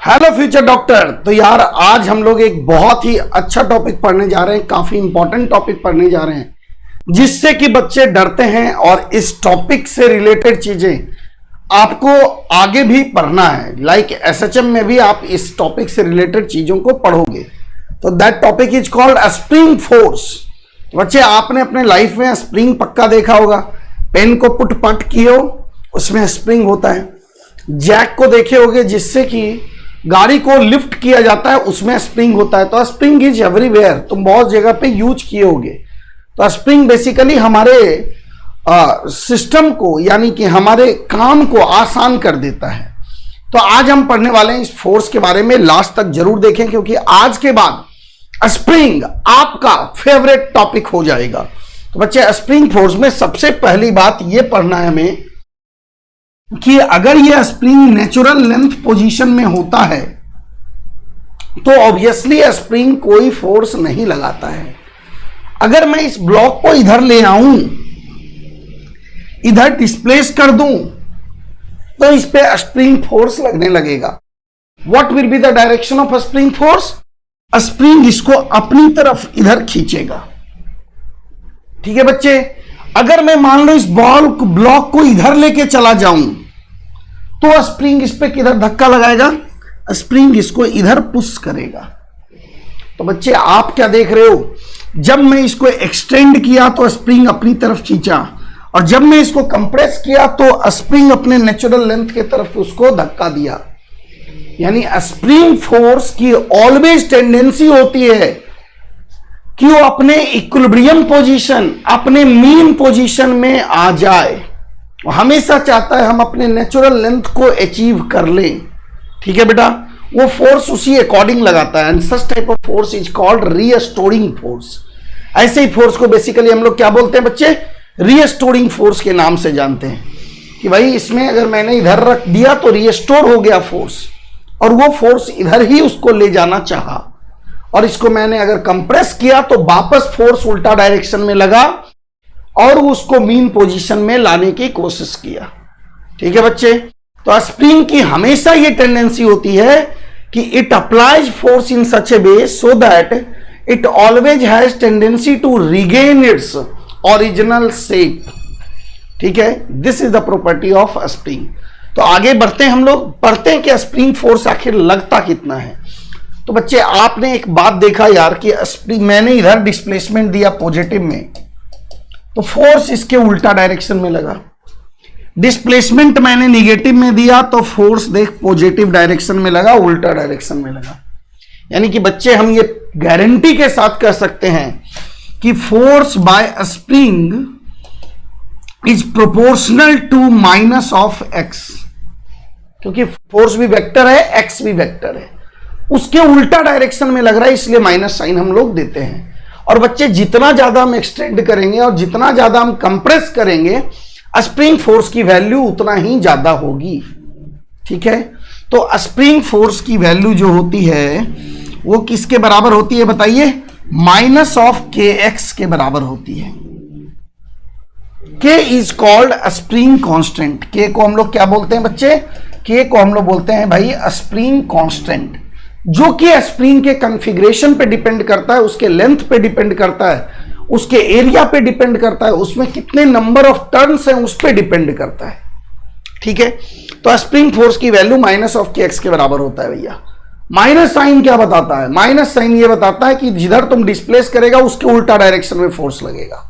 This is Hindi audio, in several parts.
Hello future doctor. तो यार आज हम लोग एक बहुत ही अच्छा टॉपिक पढ़ने जा रहे हैं, काफी इंपॉर्टेंट टॉपिक पढ़ने जा रहे हैं जिससे कि बच्चे डरते हैं और इस टॉपिक से रिलेटेड चीजें आपको आगे भी पढ़ना है। लाइक एसएचएम में भी आप इस टॉपिक से रिलेटेड चीजों को पढ़ोगे। तो that topic is called spring force. बच्चे आपने अपने लाइफ में स्प्रिंग पक्का देखा होगा। पेन को पुट पट किए हो उसमें स्प्रिंग होता है। जैक को देखे होगे जिससे कि गाड़ी को लिफ्ट किया जाता है, उसमें स्प्रिंग होता है। तो स्प्रिंग इज एवरीवेयर, तुम बहुत जगह पे यूज किए होगे। तो स्प्रिंग बेसिकली हमारे सिस्टम को यानी कि हमारे काम को आसान कर देता है। तो आज हम पढ़ने वाले हैं इस फोर्स के बारे में, लास्ट तक जरूर देखें क्योंकि आज के बाद स्प्रिंग आपका फेवरेट टॉपिक हो जाएगा। तो बच्चे स्प्रिंग फोर्स में सबसे पहली बात यह पढ़ना है हमें कि अगर यह स्प्रिंग नेचुरल लेंथ पोजीशन में होता है तो ऑब्वियसली स्प्रिंग कोई फोर्स नहीं लगाता है। अगर मैं इस ब्लॉक को इधर ले आऊं, इधर डिस्प्लेस कर दूं तो इस पे स्प्रिंग फोर्स लगने लगेगा। What will be the direction of spring force? Spring इसको अपनी तरफ इधर खींचेगा। ठीक है बच्चे, अगर मैं मान लो इस ब्लॉक को इधर लेके चला जाऊं तो स्प्रिंग इस पे किधर धक्का लगाएगा? स्प्रिंग इसको इधर पुश करेगा। तो बच्चे आप क्या देख रहे हो, जब मैं इसको एक्सटेंड किया तो स्प्रिंग अपनी तरफ खींचा और जब मैं इसको कंप्रेस किया तो स्प्रिंग अपने नेचुरल लेंथ के तरफ उसको धक्का दिया। यानी स्प्रिंग फोर्स की ऑलवेज टेंडेंसी होती है कि वो अपने इक्विलिब्रियम पोजीशन, अपने मीन पोजीशन में आ जाए। हमेशा चाहता है हम अपने नेचुरल लेंथ को अचीव कर लें। ठीक है बेटा, वो फोर्स उसी अकॉर्डिंग लगाता है। And such type of force is called restoring force. ऐसे ही फोर्स को बेसिकली हम लोग क्या बोलते हैं बच्चे? रीस्टोरिंग फोर्स के नाम से जानते हैं कि भाई इसमें अगर मैंने इधर रख दिया तो रीस्टोर हो गया फोर्स, और वो फोर्स इधर ही उसको ले जाना चाहा, और इसको मैंने अगर कंप्रेस किया तो वापस फोर्स उल्टा डायरेक्शन में लगा और उसको मीन पोजीशन में लाने की कोशिश किया। ठीक है बच्चे, तो स्प्रिंग की हमेशा ये टेंडेंसी होती है कि it applies force in such a way so that it always has tendency to regain its original shape. ठीक है, this is the property of spring. तो आगे बढ़ते हैं, हम लोग पढ़ते हैं कि स्प्रिंग फोर्स आखिर लगता कितना है। तो बच्चे आपने एक बात देखा यार कि स्प्रिंग, मैंने इधर डिस्प्लेसमेंट दिया पॉजिटिव में तो फोर्स इसके उल्टा डायरेक्शन में लगा। डिस्प्लेसमेंट मैंने निगेटिव में दिया तो फोर्स देख पॉजिटिव डायरेक्शन में लगा, उल्टा डायरेक्शन में लगा। यानी कि बच्चे हम ये गारंटी के साथ कह सकते हैं कि force by spring is proportional to minus of x. क्योंकि फोर्स भी वेक्टर है, एक्स भी वेक्टर है, उसके उल्टा डायरेक्शन में लग रहा है, इसलिए माइनस साइन हम लोग देते हैं। और बच्चे जितना ज्यादा हम एक्सटेंड करेंगे और जितना ज्यादा हम कंप्रेस करेंगे स्प्रिंग फोर्स की वैल्यू उतना ही ज्यादा होगी। ठीक है, तो स्प्रिंग फोर्स की वैल्यू जो होती है वो किसके बराबर होती है बताइए? माइनस ऑफ के एक्स के बराबर होती है। के इज कॉल्ड स्प्रिंग कांस्टेंट। के को हम लोग क्या बोलते हैं बच्चे? के को हम लोग बोलते हैं भाई स्प्रिंग कांस्टेंट, जो कि स्प्रिंग के कॉन्फ़िगरेशन पे डिपेंड करता है, उसके लेंथ पे डिपेंड करता है, उसके एरिया पे डिपेंड करता है, उसमें कितने नंबर ऑफ टर्न्स हैं उस पे डिपेंड करता है। ठीक है, तो स्प्रिंग फोर्स की वैल्यू माइनस ऑफ के एक्स के बराबर होता है भैया। माइनस साइन क्या बताता है? माइनस साइन ये बताता है कि जिधर तुम डिस्प्लेस करेगा उसके उल्टा डायरेक्शन में फोर्स लगेगा।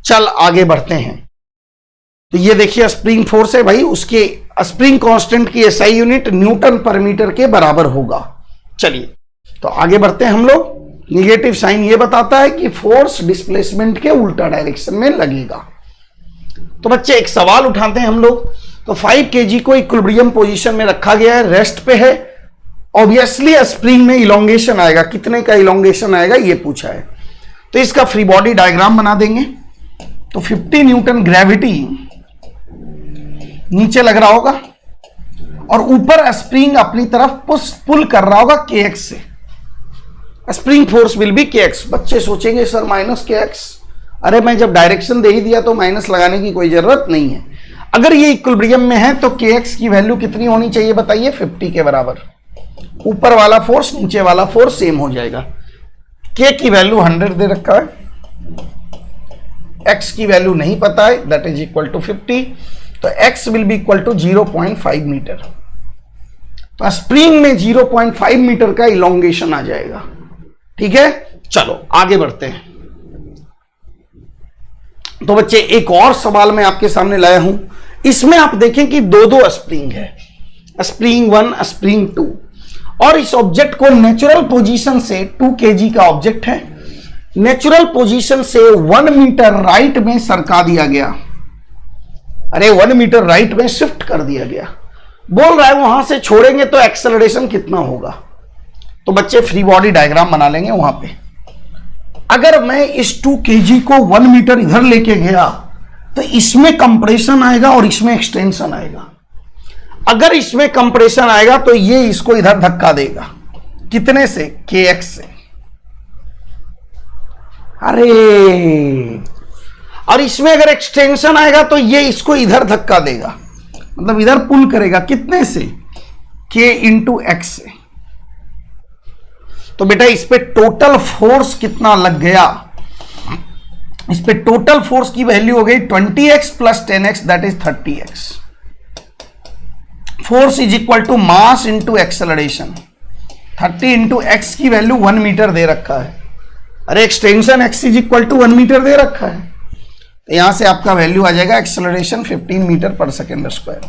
चल आगे बढ़ते हैं। तो ये देखिए स्प्रिंग फोर्स है भाई, उसके स्प्रिंग कांस्टेंट की एसआई यूनिट न्यूटन पर मीटर के बराबर होगा। चलिए तो आगे बढ़ते हैं हम लोग। निगेटिव साइन ये बताता है कि फोर्स डिस्प्लेसमेंट के उल्टा डायरेक्शन में लगेगा। तो बच्चे एक सवाल उठाते हैं हम लोग। तो 5 kg को इक्विलिब्रियम पोजीशन में रखा गया है, रेस्ट पे है। ऑब्वियसली स्प्रिंग में इलोंगेशन आएगा, कितने का इलोंगेशन आएगा ये पूछा है। तो इसका फ्री बॉडी डायग्राम बना देंगे। तो 50 न्यूटन ग्रेविटी नीचे लग रहा होगा और ऊपर स्प्रिंग अपनी तरफ पुल कर रहा होगा के एक्स से। स्प्रिंग फोर्स विल बी के एक्स। बच्चे सोचेंगे सर माइनस के एक्स, अरे मैं जब डायरेक्शन दे ही दिया तो माइनस लगाने की कोई जरूरत नहीं है। अगर ये इक्विलिब्रियम में है तो के एक्स की वैल्यू कितनी होनी चाहिए बताइए? 50 के बराबर। ऊपर वाला फोर्स नीचे वाला फोर्स सेम हो जाएगा। के की वैल्यू 100 दे रखा है, एक्स की वैल्यू नहीं पता है, दैट इज इक्वल टू 50, तो x will be equal to 0.5 metre. तो स्प्रिंग में 0.5 मीटर का इलोंगेशन आ जाएगा। ठीक है, चलो आगे बढ़ते हैं। तो बच्चे एक और सवाल मैं आपके सामने लाया हूं, इसमें आप देखें कि दो स्प्रिंग है, स्प्रिंग 1 स्प्रिंग 2, और इस ऑब्जेक्ट को नेचुरल पोजीशन से 2 kg का ऑब्जेक्ट है, नेचुरल पोजीशन से 1 मीटर राइट में सरका दिया गया, अरे 1 मीटर राइट में शिफ्ट कर दिया गया। बोल रहा है वहां से छोड़ेंगे तो एक्सेलरेशन कितना होगा। तो बच्चे फ्री बॉडी डायग्राम बना लेंगे वहां पे। अगर मैं इस 2 kg को 1 मीटर इधर लेके गया तो इसमें कंप्रेशन आएगा और इसमें एक्सटेंशन आएगा। अगर इसमें कंप्रेशन आएगा तो ये इसको इधर धक्का देगा, कितने से, kx से। अरे, और इसमें अगर एक्सटेंशन आएगा तो ये इसको इधर धक्का देगा, मतलब इधर पुल करेगा, कितने से, k इंटू एक्स से। तो बेटा इस पे टोटल फोर्स कितना लग गया, इस पे टोटल फोर्स की वैल्यू हो गई 20x plus 10x, that is 30x। Force is equal to mass into acceleration. 30 into x की वैल्यू 1 मीटर दे रखा है, अरे extension x is equal to 1 meter दे रखा है, तो यहां से आपका वैल्यू आ जाएगा एक्सेलरेशन 15 मीटर पर सेकेंड स्क्वायर।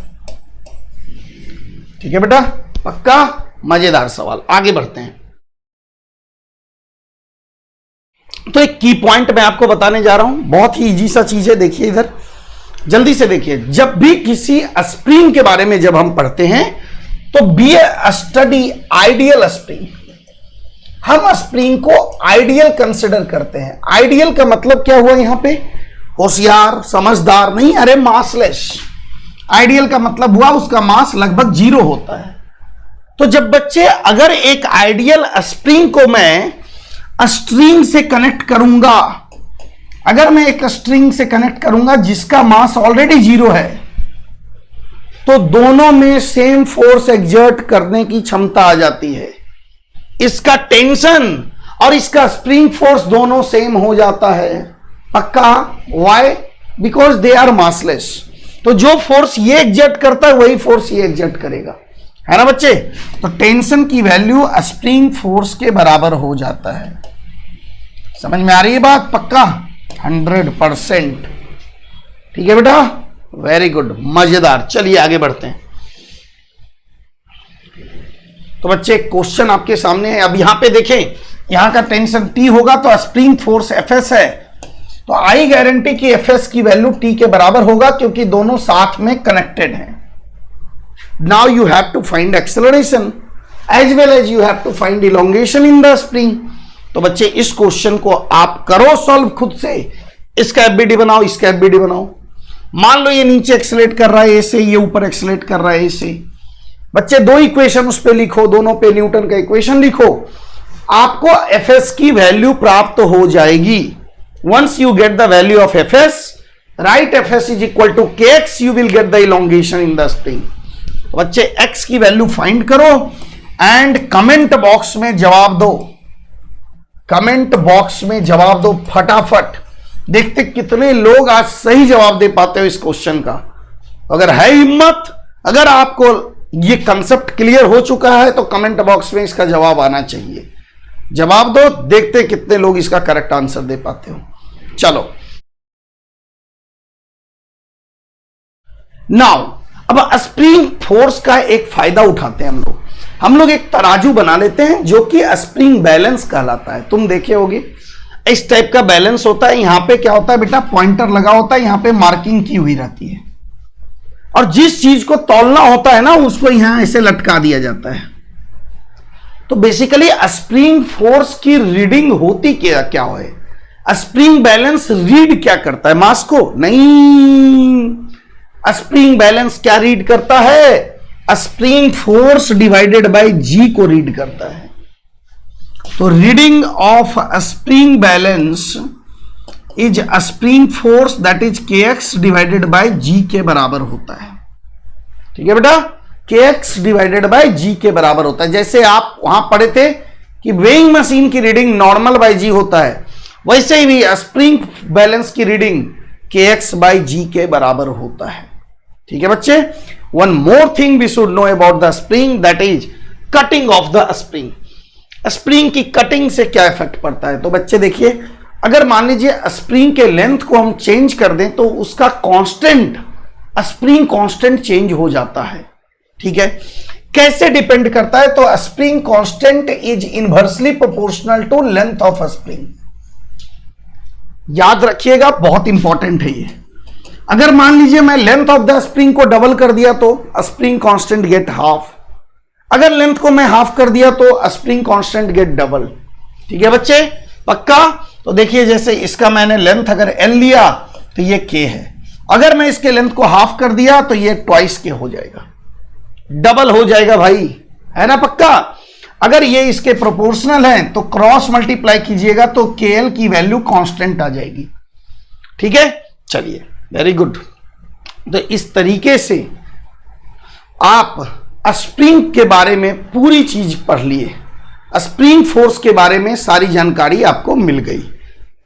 ठीक है बेटा, पक्का मजेदार सवाल। आगे बढ़ते हैं। तो एक की पॉइंट मैं आपको बताने जा रहा हूं, बहुत ही इजी सा चीज है, देखिए इधर जल्दी से देखिए। जब भी किसी स्प्रिंग के बारे में जब हम पढ़ते हैं तो बी ए स्टडी आइडियल स्प्रिंग, हम स्प्रिंग को आइडियल कंसिडर करते हैं। आइडियल का मतलब क्या हुआ यहां पे, होशियार समझदार नहीं, अरे मासलेस। आइडियल का मतलब हुआ उसका मास लगभग 0 होता है। तो जब बच्चे अगर एक आइडियल स्प्रिंग को मैं स्ट्रिंग से कनेक्ट करूंगा, अगर मैं एक स्ट्रिंग से कनेक्ट करूंगा जिसका मास ऑलरेडी 0 है, तो दोनों में सेम फोर्स एक्सर्ट करने की क्षमता आ जाती है। इसका टेंशन और इसका स्प्रिंग फोर्स दोनों सेम हो जाता है, पक्का। Why, because they are massless. तो जो फोर्स ये एक्सर्ट करता है वही फोर्स ये एक्सर्ट करेगा, है ना बच्चे। तो टेंशन की वैल्यू स्प्रिंग फोर्स के बराबर हो जाता है। समझ में आ रही है बात, पक्का 100%। ठीक है बेटा, वेरी गुड, मजेदार। चलिए आगे बढ़ते हैं। तो बच्चे क्वेश्चन आपके सामने है। अब यहां पे देखें, यहां का टेंशन T होगा तो स्प्रिंग फोर्स Fs है, तो आई गारंटी कि Fs की वैल्यू T के बराबर होगा क्योंकि दोनों साथ में कनेक्टेड हैं। Now you have to find acceleration as well as you have to find elongation in the spring. तो बच्चे इस क्वेश्चन को आप करो सॉल्व खुद से। इसका एफबीडी बनाओ, इसका एफबीडी बनाओ। मान लो ये नीचे एक्सेलेरेट कर रहा है ए से, ये ऊपर एक्सेलेरेट कर रहा है ए से। बच्चे दो इक्वेशन उस पे लिखो, दोनों पे न्यूटन का इक्वेशन लिखो, आपको Fs की वैल्यू प्राप्त हो जाएगी। Once you get the value of Fs, right Fs is equal to kx, you will get the elongation in the spring. बच्चे x की वैल्यू फाइंड करो एंड कमेंट बॉक्स में जवाब दो, कमेंट बॉक्स में जवाब दो फटाफट। देखते कितने लोग आज सही जवाब दे पाते हो इस क्वेश्चन का। अगर है हिम्मत, अगर आपको ये कंसेप्ट क्लियर हो चुका है तो कमेंट बॉक्स में इसका जवाब आना चाहिए। जवाब दो, देखते कितने लोग इसका करेक्ट आंसर दे पाते हो। चलो नाउ अब स्प्रिंग फोर्स का एक फायदा उठाते हैं हम लोग एक तराजू बना लेते हैं जो कि स्प्रिंग बैलेंस कहलाता है। तुम देखे होगे इस टाइप का बैलेंस होता है। यहां पे क्या होता है बेटा, पॉइंटर लगा होता है, यहां पे मार्किंग की हुई रहती है, और जिस चीज को तौलना होता है ना उसको यहां ऐसे लटका दिया जाता है। तो बेसिकली स्प्रिंग फोर्स की रीडिंग होती क्या है, स्प्रिंग बैलेंस रीड क्या करता है, मास को नहीं। स्प्रिंग बैलेंस क्या रीड करता है, spring force divided by G को रीड करता है। तो reading of spring balance is spring force that is kx divided by G के बराबर होता है। ठीक है बेटा, kx डिवाइडेड बाय g के बराबर होता है। जैसे आप वहां पढ़े थे कि वेइंग मशीन की रीडिंग नॉर्मल बाय g होता है, वैसे ही भी स्प्रिंग बैलेंस की रीडिंग kx बाय g के बराबर होता है। ठीक है बच्चे, one more thing we should know about the spring, that is cutting of the spring. Spring की कटिंग से क्या इफेक्ट पड़ता है? तो बच्चे देखिए, अगर मान लीजिए स्प्रिंग के लेंथ को हम चेंज कर दें तो उसका कांस्टेंट, स्प्रिंग कांस्टेंट चेंज हो जाता है। ठीक है, कैसे डिपेंड करता है? तो spring constant is inversely proportional to length of spring. याद रखिएगा, बहुत इंपॉर्टेंट है ये। अगर मान लीजिए मैं लेंथ ऑफ द स्प्रिंग को डबल कर दिया तो स्प्रिंग कांस्टेंट गेट हाफ, अगर लेंथ को मैं हाफ कर दिया तो स्प्रिंग कांस्टेंट गेट डबल। ठीक है बच्चे, पक्का? तो देखिए, जैसे इसका मैंने लेंथ अगर L लिया तो ये K है, अगर मैं इसके लेंथ को हाफ कर दिया तो ये ट्वाइस K हो जाएगा, डबल हो जाएगा भाई, है ना पक्का? अगर ये इसके प्रोपोर्शनल हैं तो क्रॉस मल्टीप्लाई कीजिएगा तो KL की वैल्यू कांस्टेंट आ जाएगी। ठीक है, चलिए, वेरी गुड। तो इस तरीके से आप स्प्रिंग के बारे में पूरी चीज पढ़ लिए, स्प्रिंग फोर्स के बारे में सारी जानकारी आपको मिल गई।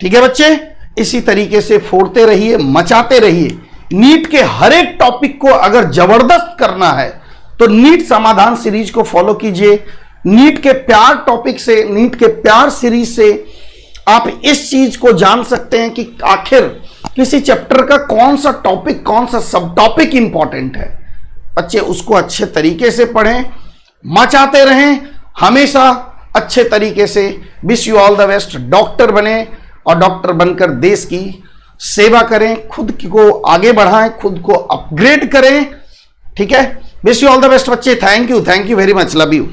ठीक है बच्चे, इसी तरीके से फोड़ते रहिए, मचाते रहिए। नीट के हर एक टॉपिक को अगर जबरदस्त करना है तो नीट समाधान सीरीज को फॉलो कीजिए। नीट के प्यार टॉपिक से, नीट के प्यार सीरीज से आप इस चीज को जान सकते हैं कि आखिर किसी चैप्टर का कौन सा टॉपिक, कौन सा सब टॉपिक इंपॉर्टेंट है। बच्चे उसको अच्छे तरीके से पढ़ें, मचाते रहें हमेशा अच्छे तरीके से। Wish you all the best. Doctor बने और डॉक्टर बनकर देश की सेवा करें, खुद को आगे बढ़ाएं, खुद को अपग्रेड करें। ठीक है, wish you all the best बच्चे। Thank you very much, love you.